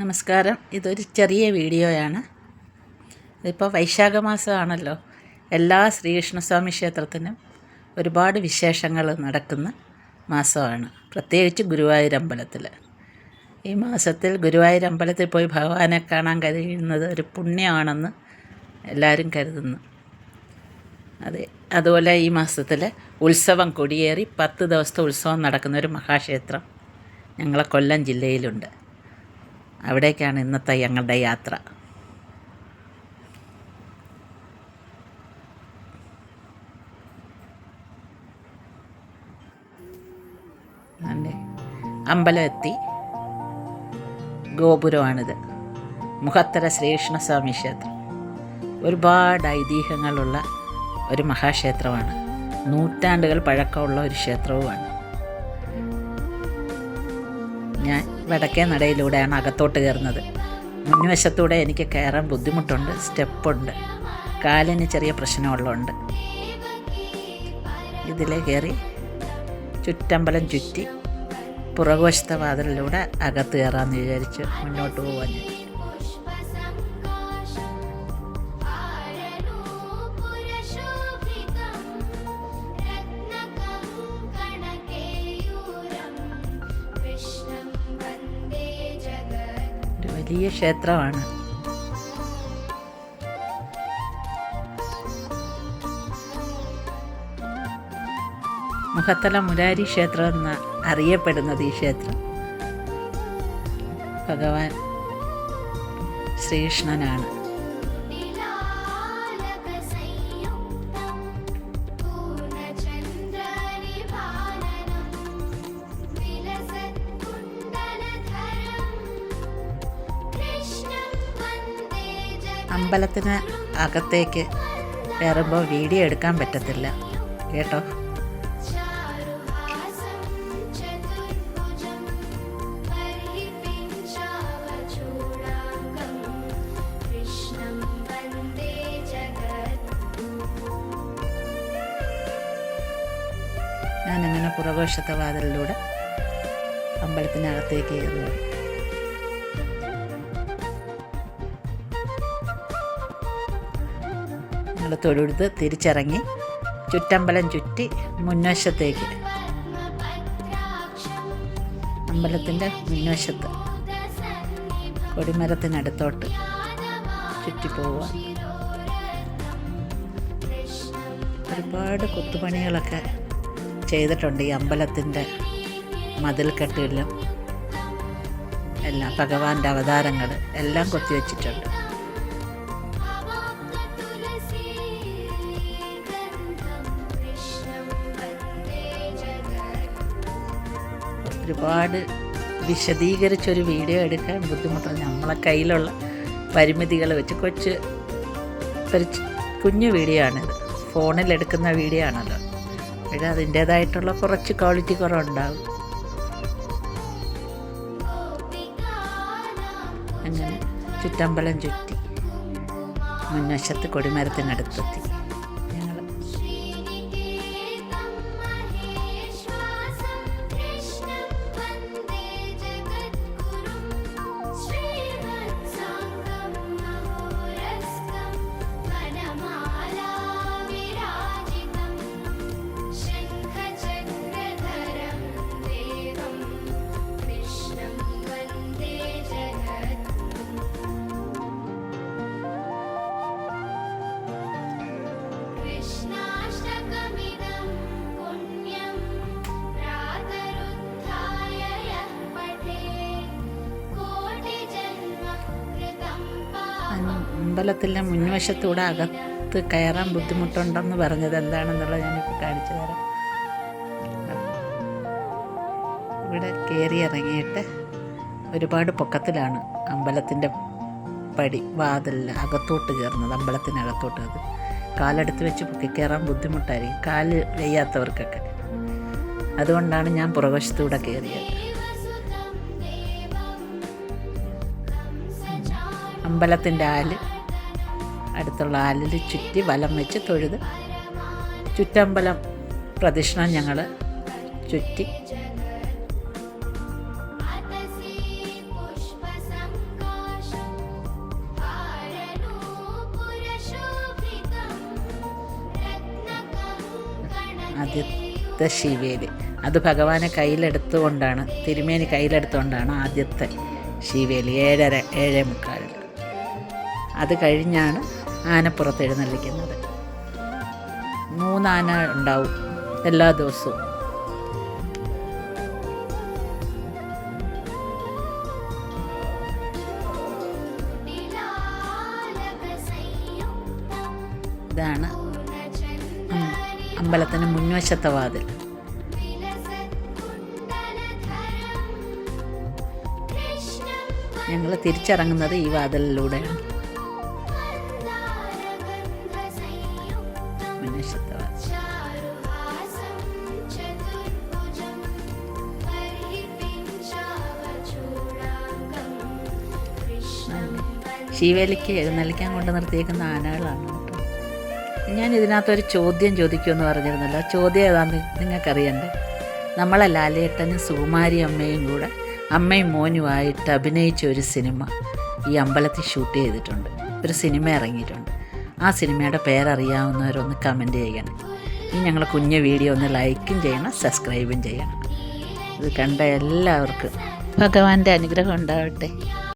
നമസ്കാരം. ഇതൊരു ചെറിയ വീഡിയോയാണ്. ഇതിപ്പോൾ വൈശാഖ മാസമാണല്ലോ. എല്ലാ ശ്രീകൃഷ്ണസ്വാമി ക്ഷേത്രത്തിനും ഒരുപാട് വിശേഷങ്ങൾ നടക്കുന്ന മാസമാണ്, പ്രത്യേകിച്ച് ഗുരുവായൂരമ്പലത്തിൽ. ഈ മാസത്തിൽ ഗുരുവായൂരമ്പലത്തിൽ പോയി ഭഗവാനെ കാണാൻ കഴിയുന്നത് ഒരു പുണ്യമാണെന്ന് എല്ലാവരും കരുതുന്നു. അതുപോലെ ഈ മാസത്തിൽ ഉത്സവം കൊടിയേറി 10 ദിവസത്തെ ഉത്സവം നടക്കുന്ന ഒരു മഹാക്ഷേത്രം ഞങ്ങളെ കൊല്ലം ജില്ലയിലുണ്ട്. അവിടേക്കാണ് ഇന്നത്തെ ഞങ്ങളുടെ യാത്ര. അമ്പലം എത്തി. ഗോപുരമാണിത്. മുഖത്തര ശ്രീകൃഷ്ണസ്വാമി ക്ഷേത്രം. ഒരുപാട് ഐതിഹ്യങ്ങളുള്ള ഒരു മഹാക്ഷേത്രമാണ്. നൂറ്റാണ്ടുകൾ പഴക്കമുള്ള ഒരു ക്ഷേത്രവുമാണ്. ഞാൻ വടക്കേ നടയിലൂടെയാണ് അകത്തോട്ട് കയറുന്നത്. മുൻവശത്തൂടെ എനിക്ക് കയറാൻ ബുദ്ധിമുട്ടുണ്ട്, സ്റ്റെപ്പുണ്ട്, കാലിന് ചെറിയ പ്രശ്നമുള്ളതുകൊണ്ട്. ഇതിലേ കയറി ചുറ്റമ്പലം ചുറ്റി പുറകുവശത്തെ വാതിലിലൂടെ അകത്ത് കയറാമെന്ന് വിചാരിച്ച് മുന്നോട്ട് പോകാൻ. വലിയ ക്ഷേത്രമാണ്. മുഖത്തല മുരാരി ക്ഷേത്രം എന്ന് അറിയപ്പെടുന്നത് ഈ ക്ഷേത്രം ഭഗവാൻ ശ്രീകൃഷ്ണനാണ്. അമ്പലത്തിന് അകത്തേക്ക് കയറുമ്പോൾ വീഡിയോ എടുക്കാൻ പറ്റത്തില്ല കേട്ടോ. ഞാനങ്ങനെ പുറകുവശത്തെ വാതിലിലൂടെ അമ്പലത്തിനകത്തേക്ക് കയറുകയാണ്. ഞങ്ങൾ തൊഴുത് തിരിച്ചിറങ്ങി ചുറ്റമ്പലം ചുറ്റി മുൻവശത്തേക്ക്, അമ്പലത്തിൻ്റെ മുൻവശത്ത് കൊടിമരത്തിനടുത്തോട്ട് ചുറ്റിപ്പോവുക. ഒരുപാട് കൊത്തുപണികളൊക്കെ ചെയ്തിട്ടുണ്ട് ഈ അമ്പലത്തിൻ്റെ മതിൽക്കെട്ടിലും എല്ലാം. ഭഗവാന്റെ അവതാരങ്ങൾ എല്ലാം കൊത്തിവെച്ചിട്ടുണ്ട്. ഒരുപാട് വിശദീകരിച്ചൊരു വീഡിയോ എടുക്കാൻ ബുദ്ധിമുട്ടാണ്. നമ്മളെ കയ്യിലുള്ള പരിമിതികൾ വെച്ച് ഒരു കുഞ്ഞു വീഡിയോ ആണിത്. ഫോണിലെടുക്കുന്ന വീഡിയോ ആണല്ലോ. പക്ഷേ അതിൻ്റേതായിട്ടുള്ള കുറച്ച് ക്വാളിറ്റി കുറവുണ്ടാകും. അങ്ങനെ ചുറ്റമ്പലം ചുറ്റി മുൻവശത്ത് കൊടിമരത്തിനടുത്തെത്തി. അമ്പലത്തിൻ്റെ മുൻവശത്തൂടെ അകത്ത് കയറാൻ ബുദ്ധിമുട്ടുണ്ടെന്ന് പറഞ്ഞത് എന്താണെന്നുള്ളത് ഞാനിപ്പോൾ കാണിച്ചു തരാം. ഇവിടെ കയറി ഇറങ്ങിയിട്ട് ഒരുപാട് പൊക്കത്തിലാണ് അമ്പലത്തിൻ്റെ പടി വാതിലിൽ അകത്തോട്ട് കയറുന്നത്. അമ്പലത്തിനകത്തോട്ട് അത് കാലെടുത്ത് വെച്ച് പൊക്കിക്കയറാൻ ബുദ്ധിമുട്ടായിരിക്കും, കാല് വയ്യാത്തവർക്കൊക്കെ. അതുകൊണ്ടാണ് ഞാൻ പുറകുവശത്തൂടെ കയറിയത്. അമ്പലത്തിൻ്റെ അടുത്തുള്ള ആലിൽ ചുറ്റി വലം വെച്ച് തൊഴുത് ചുറ്റമ്പലം പ്രദക്ഷിണം ഞങ്ങൾ ചുറ്റി ആദ്യത്തെ ശീവേലി. അത് ഭഗവാനെ കയ്യിലെടുത്തുകൊണ്ടാണ്, തിരുമേനി കയ്യിലെടുത്തുകൊണ്ടാണ് ആദ്യത്തെ ശീവേലി 7:30 അത് കഴിഞ്ഞാണ് ആനപ്പുറത്ത് എഴുന്നള്ളിക്കുന്നത്. 3 ആന ഉണ്ടാവും എല്ലാ ദിവസവും. ഇതാണ് അമ്പലത്തിന് മുൻവശത്തെ വാതിൽ. ഞങ്ങൾ തിരിച്ചിറങ്ങുന്നത് ഈ വാതിലിലൂടെയാണ്. മുൻവശത്തെ വാതിൽ. ശീവേലിക്ക് എഴുന്നള്ളിക്കാൻ കൊണ്ട് നിർത്തിയേക്കുന്ന ആനകളാണ് കേട്ടോ. ഞാൻ ഇതിനകത്തൊരു ചോദ്യം ചോദിക്കുമെന്ന് പറഞ്ഞിരുന്നല്ലോ. ചോദ്യം ഏതാണെന്ന് നിങ്ങൾക്കറിയണ്ടേ? നമ്മളെ ലാലേട്ടനും സുകുമാരി അമ്മയും കൂടെ അമ്മയും മോനുമായിട്ട് അഭിനയിച്ച ഒരു സിനിമ ഈ അമ്പലത്തിൽ ഷൂട്ട് ചെയ്തിട്ടുണ്ട്. ഒരു സിനിമ ഇറങ്ങിയിട്ടുണ്ട്. ആ സിനിമയുടെ പേരറിയാവുന്നവരൊന്ന് കമൻറ്റ് ചെയ്യണം. ഇനി ഞങ്ങൾ കുഞ്ഞു വീഡിയോ ഒന്ന് ലൈക്കും ചെയ്യണം, സബ്സ്ക്രൈബും ചെയ്യണം. ഇത് കണ്ട എല്ലാവർക്കും ഭഗവാന്റെ അനുഗ്രഹം ഉണ്ടാവട്ടെ.